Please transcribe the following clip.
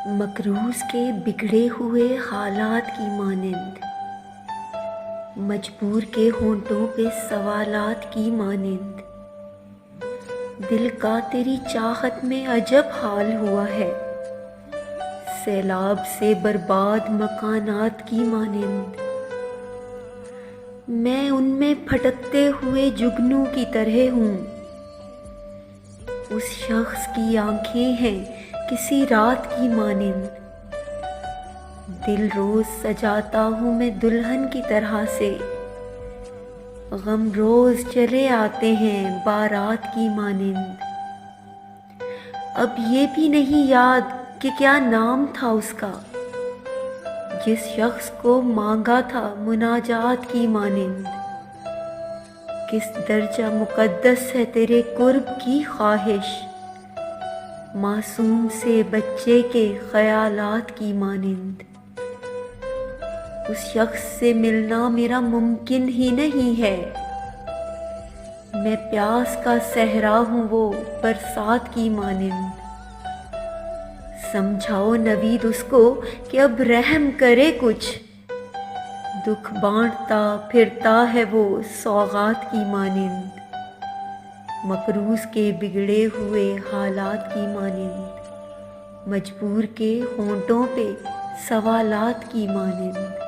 مقروض کے بگڑے ہوئے حالات کی مانند، مجبور کے ہونٹوں پہ سوالات کی مانند، دل کا تیری چاہت میں عجب حال ہوا ہے، سیلاب سے برباد مکانات کی مانند۔ میں ان میں پھٹکتے ہوئے جگنو کی طرح ہوں، اس شخص کی آنکھیں ہیں کسی رات کی مانند، دل روز سجاتا ہوں میں دلہن کی طرح سے، غم روز چلے آتے ہیں بارات کی مانند۔ اب یہ بھی نہیں یاد کہ کیا نام تھا اس کا، جس شخص کو مانگا تھا مناجات کی مانند۔ کس درجہ مقدس ہے تیرے قرب کی خواہش، معصوم سے بچے کے خیالات کی مانند۔ اس شخص سے ملنا میرا ممکن ہی نہیں ہے، میں پیاس کا صحرا ہوں وہ برسات کی مانند۔ سمجھاؤ نوید اس کو کہ اب رحم کرے کچھ، دکھ بانٹتا پھرتا ہے وہ سوغات کی مانند، مقروض کے بگڑے ہوئے حالات کی مانند، مجبور کے ہونٹوں پہ سوالات کی مانند۔